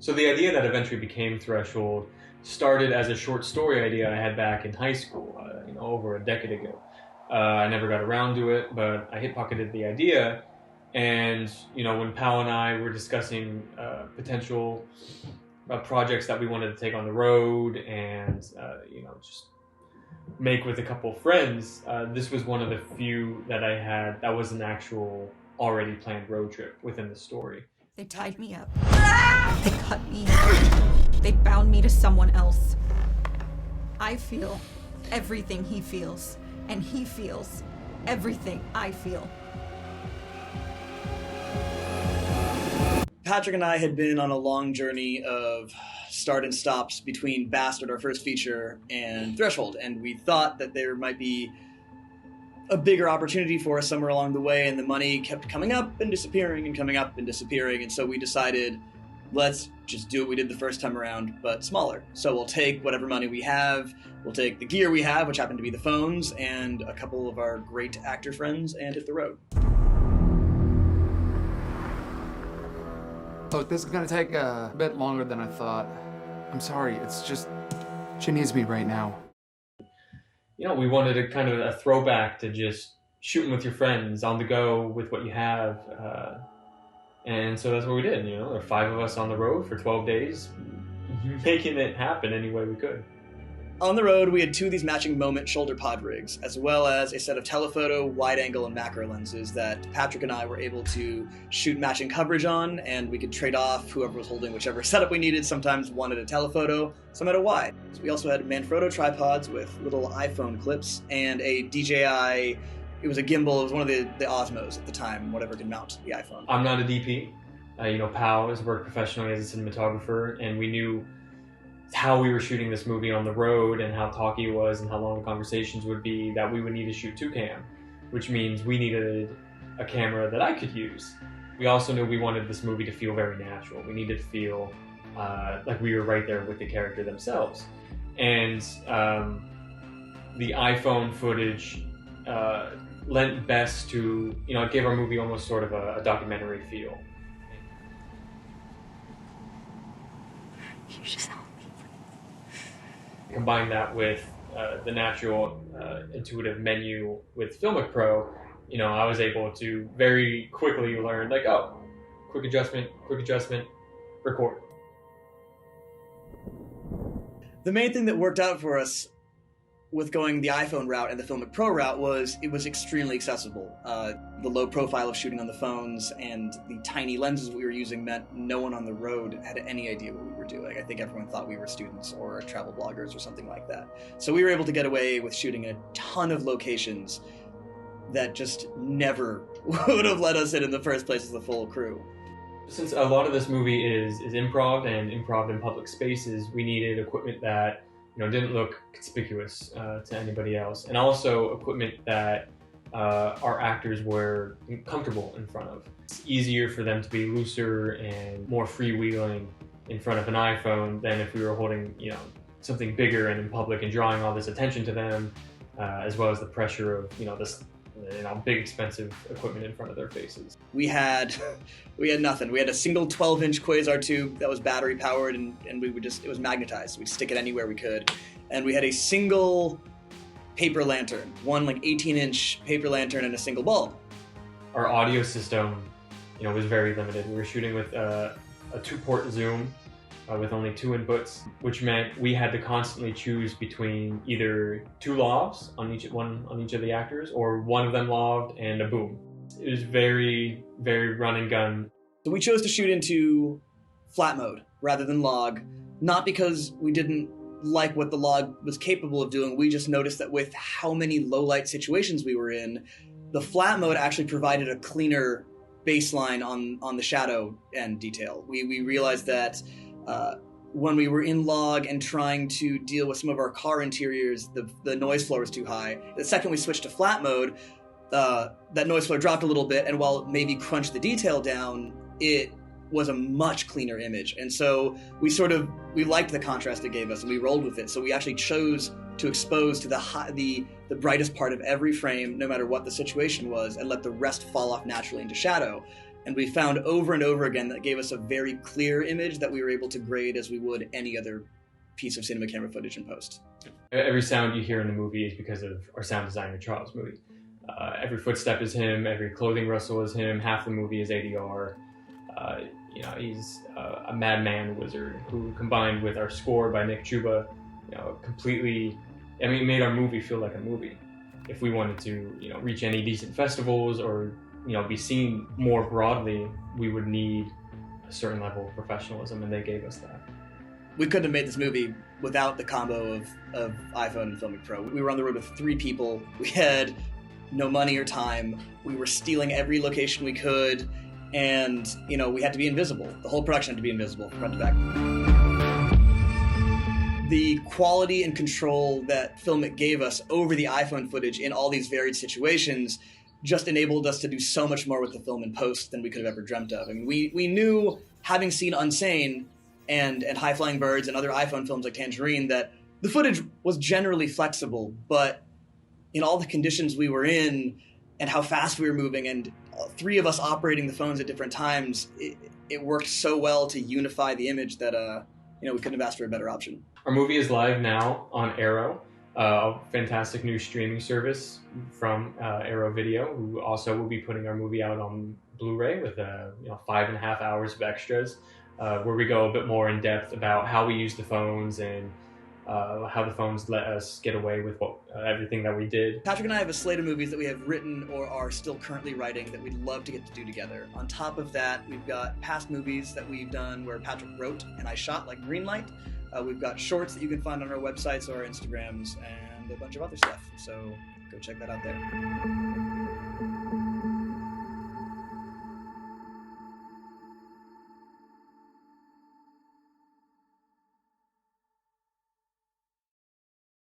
So the idea that eventually became Threshold started as a short story idea I had back in high school, over a decade ago. I never got around to it, but I hip-pocketed the idea. And, when Powell and I were discussing potential projects that we wanted to take on the road and, just make with a couple of friends, this was one of the few that I had that was an actual already planned road trip within the story. They tied me up. They cut me. They bound me to someone else. I feel everything he feels, and he feels everything I feel. Patrick and I had been on a long journey of start and stops between Bastard, our first feature, and Threshold, and we thought that there might be a bigger opportunity for us somewhere along the way, and the money kept coming up and disappearing and coming up and disappearing, and so we decided, let's just do what we did the first time around, but smaller. So we'll take whatever money we have, we'll take the gear we have, which happen to be the phones, and a couple of our great actor friends, and hit the road. So this is gonna take a bit longer than I thought. I'm sorry, it's just, she needs me right now. We wanted a kind of a throwback to just shooting with your friends on the go with what you have. And so that's what we did. There were 5 of us on the road for 12 days, making it happen any way we could. On the road, we had 2 of these matching Moment shoulder pod rigs, as well as a set of telephoto, wide-angle, and macro lenses that Patrick and I were able to shoot matching coverage on, and we could trade off whoever was holding whichever setup we needed. Sometimes one at a telephoto, some at a wide. So we also had Manfrotto tripods with little iPhone clips, and a DJI, it was a gimbal, it was one of the Osmos at the time, whatever could mount the iPhone. I'm not a DP. Powell has worked professionally as a cinematographer, and we knew how we were shooting this movie on the road and how talky it was and how long the conversations would be, that we would need to shoot 2-cam, which means we needed a camera that I could use. We also knew we wanted this movie to feel very natural. We needed to feel like we were right there with the character themselves. And the iPhone footage lent best to, it gave our movie almost sort of a documentary feel. You just help me. Combine that with the natural intuitive menu with FiLMiC Pro, I was able to very quickly learn, quick adjustment, record. The main thing that worked out for us with going the iPhone route and the FiLMiC Pro route was it was extremely accessible. The low profile of shooting on the phones and the tiny lenses we were using meant no one on the road had any idea what we were doing. I think everyone thought we were students or travel bloggers or something like that. So we were able to get away with shooting a ton of locations that just never would have let us in the first place as a full crew. Since a lot of this movie is improv and improv in public spaces, we needed equipment that didn't look conspicuous to anybody else, and also equipment that our actors were comfortable in front of. It's easier for them to be looser and more freewheeling in front of an iPhone than if we were holding, something bigger and in public and drawing all this attention to them, as well as the pressure of, this big expensive equipment in front of their faces. We had nothing. We had a single 12-inch Quasar tube that was battery powered, and we would it was magnetized. We'd stick it anywhere we could. And we had a single paper lantern, one 18-inch paper lantern and a single bulb. Our audio system, was very limited. We were shooting with a 2-port zoom with only 2 inputs, which meant we had to constantly choose between either 2 lavs on each of the actors, or one of them laved and a boom. It was very, very run and gun. So we chose to shoot into flat mode rather than log, not because we didn't like what the log was capable of doing. We just noticed that with how many low light situations we were in, the flat mode actually provided a cleaner baseline on the shadow and detail. We realized that when we were in log and trying to deal with some of our car interiors, the noise floor was too high. The second we switched to flat mode, that noise floor dropped a little bit, and while it maybe crunched the detail down, it was a much cleaner image. And so we liked the contrast it gave us, and we rolled with it. So we actually chose to expose to the brightest part of every frame, no matter what the situation was, and let the rest fall off naturally into shadow. And we found over and over again that gave us a very clear image that we were able to grade as we would any other piece of cinema camera footage in post. Every sound you hear in the movie is because of our sound designer, Charles Moody. Every footstep is him, every clothing rustle is him, half the movie is ADR. He's a madman wizard who, combined with our score by Nick Chuba, completely, made our movie feel like a movie. If we wanted to, reach any decent festivals or, be seen more broadly, we would need a certain level of professionalism, and they gave us that. We couldn't have made this movie without the combo of iPhone and FiLMiC Pro. We were on the road with 3 people. We had no money or time. We were stealing every location we could, and we had to be invisible. The whole production had to be invisible, front to back. The quality and control that FiLMiC gave us over the iPhone footage in all these varied situations just enabled us to do so much more with the film in post than we could have ever dreamt of. We knew, having seen Unsane and High Flying Birds and other iPhone films like Tangerine, that the footage was generally flexible, but in all the conditions we were in and how fast we were moving, and 3 of us operating the phones at different times, it worked so well to unify the image that we couldn't have asked for a better option. Our movie is live now on Arrow, a fantastic new streaming service from Arrow Video, who also will be putting our movie out on Blu-ray with 5.5 hours of extras, where we go a bit more in depth about how we use the phones and how the phones let us get away with everything that we did. Patrick and I have a slate of movies that we have written or are still currently writing that we'd love to get to do together. On top of that, we've got past movies that we've done where Patrick wrote and I shot, like Greenlight. We've got shorts that you can find on our websites or our Instagrams, and a bunch of other stuff. So go check that out there.